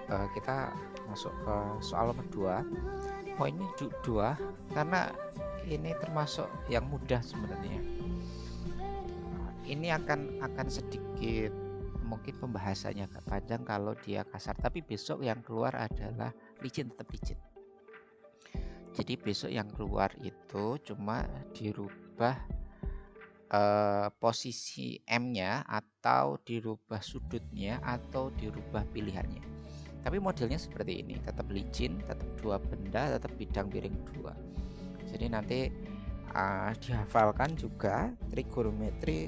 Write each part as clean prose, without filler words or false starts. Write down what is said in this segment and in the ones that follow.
kita masuk ke soal nomor 2. Poinnya 2 karena ini termasuk yang mudah sebenarnya. Ini akan sedikit mungkin pembahasannya agak panjang kalau dia kasar, tapi besok yang keluar adalah licin, tetap licin. Jadi besok yang keluar itu cuma dirubah posisi M-nya atau dirubah sudutnya atau dirubah pilihannya. Tapi modelnya seperti ini, tetap licin, tetap dua benda, tetap bidang miring 2. Jadi nanti dihafalkan juga trigonometri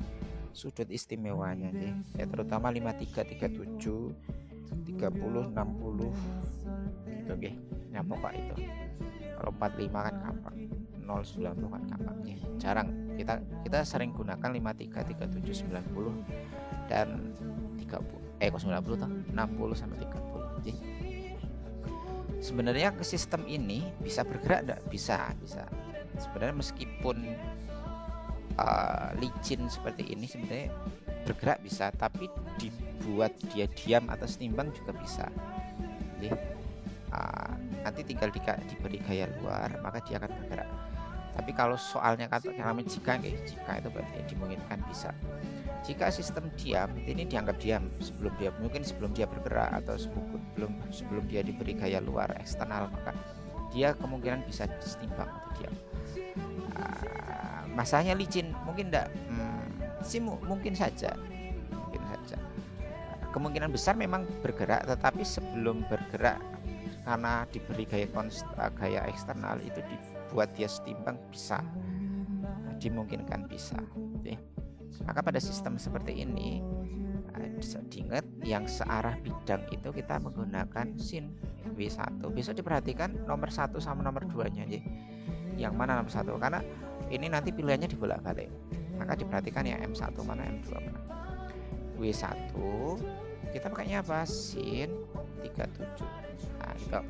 sudut istimewanya nih, ya terutama 53, 37, 30, 60 gitu nggih. Nah, pokok itu. Kalau 45 kan gampang. 090 kan gampang ya. Jarang kita sering gunakan 53, 37, 90 dan 30 kok 90 toh 60 sampai 30. Jadi sebenarnya sistem ini bisa bergerak enggak? Bisa. Sebenarnya meskipun licin seperti ini sebenarnya bergerak bisa, tapi dibuat dia diam atau setimbang juga bisa. Jadi nanti tinggal diberi gaya luar maka dia akan bergerak. Tapi kalau soalnya kata namanya jika itu berarti dimungkinkan bisa. Jika sistem diam ini dianggap diam sebelum dia bergerak atau sebelum dia diberi gaya luar eksternal, maka dia kemungkinan bisa setimbang atau diam. Masalahnya licin mungkin enggak? Mungkin saja. Kemungkinan besar memang bergerak, tetapi sebelum bergerak karena diberi gaya eksternal itu dibuat dia setimbang, bisa dimungkinkan bisa. Oke. Maka pada sistem seperti ini diingat yang searah bidang itu kita menggunakan sin W1. Besok diperhatikan nomor 1 sama nomor 2-nya ya. Yang mana nomor 1? Karena ini nanti pilihannya dibolak-balik. Maka diperhatikan yang M1 mana, M2 mana. W1 kita pakainya apa? Sin 37. Nah, itu.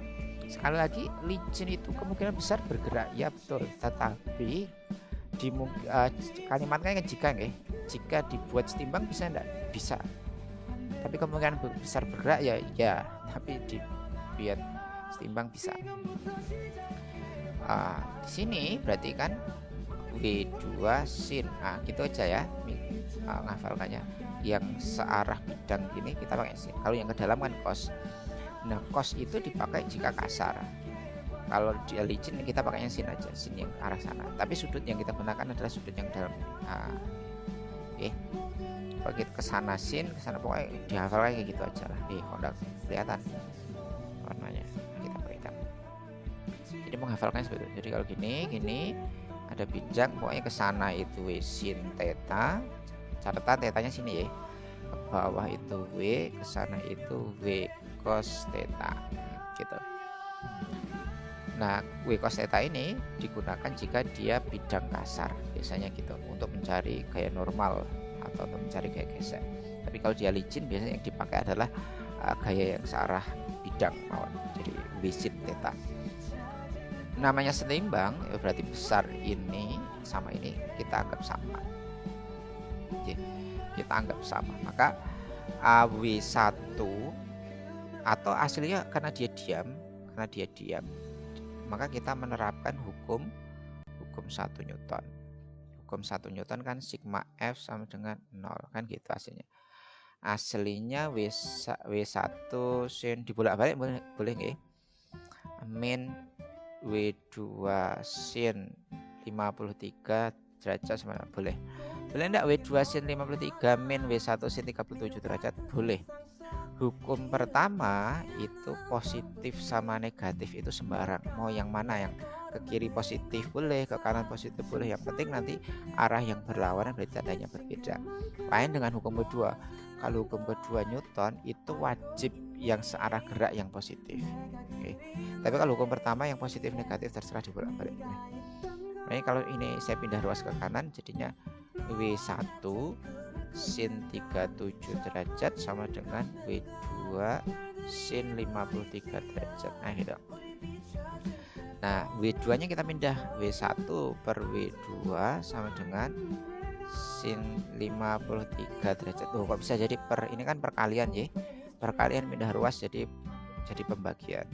Sekali lagi licin itu kemungkinan besar bergerak, ya betul. Tetapi kalimatnya jika dibuat setimbang bisa enggak? Bisa. Tapi kemungkinan besar bergerak ya, tapi dibuat setimbang bisa. Di sini berarti kan W2 sin. Gitu aja ya. Ngafalkannya. Yang searah bidang gini kita pakai sin. Kalau yang ke dalam kan cos. Nah, cos itu dipakai jika kasar. Kalau dia licin kita pakainya sin aja, sin yang arah sana. Tapi sudut yang kita gunakan adalah sudut yang dalam. Oke. Kalau kita ke sana sin, ke sana pokoknya dihafalkan kayak gitu aja lah. Kok enggak kelihatan warnanya. Kita pakai hitam. Jadi menghafalkan seperti itu. Jadi kalau gini ada bidang pokoknya ke sana itu W sin theta. Catatan tetanya sini ya. Ke bawah itu W, ke sana itu W cos theta. Gitu. Nah, W cos theta ini digunakan jika dia bidang kasar, biasanya gitu, untuk mencari gaya normal atau untuk mencari gaya gesek. Tapi kalau dia licin biasanya yang dipakai adalah gaya yang searah bidang mawon. Jadi W sin theta. Namanya seimbang, ya berarti besar ini sama ini kita anggap sama. Kita anggap sama. Maka W1 atau aslinya karena dia diam, maka kita menerapkan hukum 1 Newton. Hukum 1 Newton kan sigma F sama dengan 0 kan gitu aslinya. Aslinya W1 sin dibolak-balik boleh nggih? Min W2 sin 53 derajat sama boleh. Boleh enggak W2 sin 53 min W1 sin 37 derajat? Boleh. Hukum pertama itu positif sama negatif itu sembarang. Mau yang mana, yang ke kiri positif boleh, ke kanan positif boleh. Yang penting nanti arah yang berlawanan berarti tandanya berbeda. Lain dengan hukum kedua. Kalau hukum kedua Newton itu wajib yang searah gerak yang positif. Oke. Tapi kalau hukum pertama yang positif negatif terserah dibolak-balik. Nah, kalau ini saya pindah ruas ke kanan jadinya W1 sin 37 derajat sama dengan W2 sin 53 derajat. Nah gitu. Nah W2 nya kita pindah, W1 per W2 sama dengan sin 53 derajat. Kok bisa jadi per, ini kan perkalian ya. Perkalian pindah ruas jadi jadi pembagian.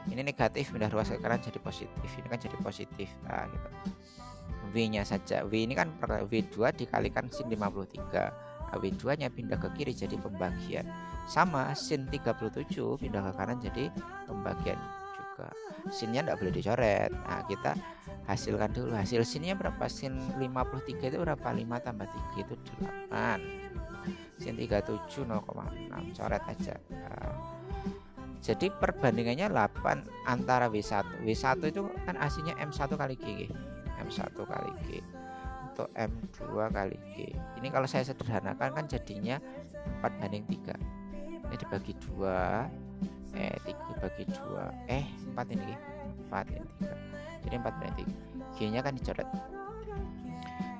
Ini negatif pindah ruas ke kanan jadi positif, ini kan jadi positif. Nah, gitu. W-nya saja, W ini kan W2 dikalikan sin 53. W2 nya pindah ke kiri jadi pembagian. Sama sin 37 pindah ke kanan jadi pembagian juga. Sinnya tidak boleh dicoret. Nah, kita hasilkan dulu. Hasil sinnya berapa? Sin 53 itu berapa? 5 tambah 3 itu 8. Sin 37 0,6. Coret aja. Nah, jadi perbandingannya 8 antara W1. W1 itu kan aslinya M1 kali G. M1 kali G untuk M2 kali G. Ini kalau saya sederhanakan kan jadinya 4:3. Ini dibagi 2, 3 bagi 2, 4 ini 4 ini 3. Jadi 4:3. G-nya kan dicoret.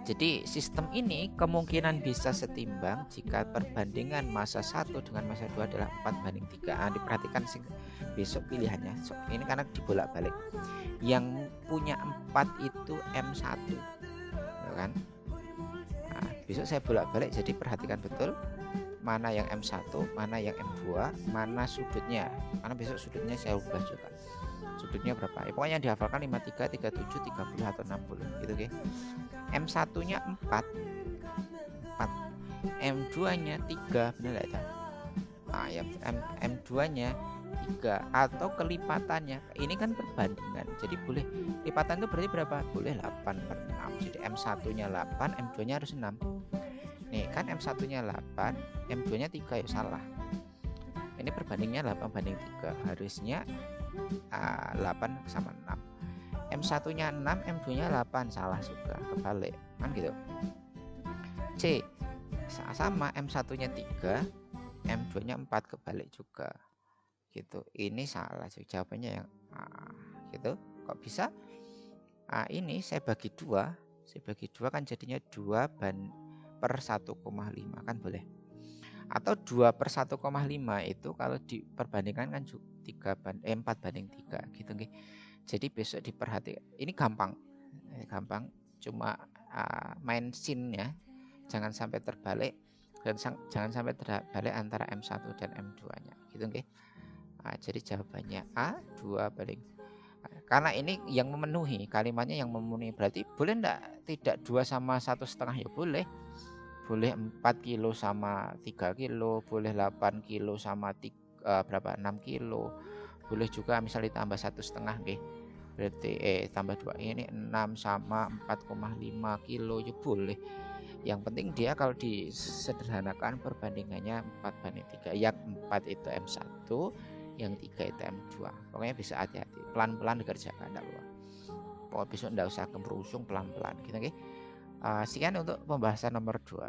Jadi sistem ini kemungkinan bisa setimbang jika perbandingan massa 1 dengan massa 2 adalah 4:3. Nah, diperhatikan besok pilihannya. Ini karena dibolak-balik. Yang punya 4 itu M1, kan? Nah, besok saya bolak-balik, jadi perhatikan betul mana yang M1, mana yang M2, mana sudutnya. Karena besok sudutnya saya ubah juga. Sudutnya berapa? Ya, pokoknya dihafalkan 53, 37, 30 atau 60 gitu, oke. M1-nya 4. M2-nya 3, benar enggak? Nah, ya M2-nya 3 atau kelipatannya. Ini kan perbandingan. Jadi boleh lipatan itu berarti berapa? Boleh 8/6. Jadi M1-nya 8, M2-nya harus 6. Nih, kan M1-nya 8, M2-nya 3 ya salah. Ini perbandingannya 8:3. Harusnya 8 sama 6. M1-nya 6, M2-nya 8, salah juga, kebalik. Kan gitu. C sama M1-nya 3, M2-nya 4, kebalik juga. Gitu. Ini salah jawabannya yang gitu. Kok bisa? Ini saya bagi 2. Saya bagi 2 kan jadinya 2/1,5 kan boleh. Atau 2/1,5 itu kalau diperbandingkan kan 4:3 gitu nggih. Jadi besok diperhatikan. Ini gampang. Gampang, cuma main sin-nya jangan sampai terbalik dan jangan sampai terbalik antara M1 dan M2-nya. Gitu nggih. Jadi jawabannya A, 2/. Karena ini yang memenuhi, kalimatnya yang memenuhi, berarti boleh tidak 2 sama 1,5 ya boleh. Boleh 4 kilo sama 3 kilo, boleh 8 kilo sama 6 kilo. Boleh juga misalnya tambah 1,5 nggih. Berarti tambah 2 ini 6 sama 4,5 kilo ya boleh. Yang penting dia kalau disederhanakan perbandingannya 4:3. Yang 4 itu M1, yang 3 itu M2. Pokoknya bisa hati-hati, pelan-pelan dikerjakan, enggak apa-apa. Pokoknya besok enggak usah kemerusung, pelan-pelan gitu, oke. Sekian untuk pembahasan nomor 2.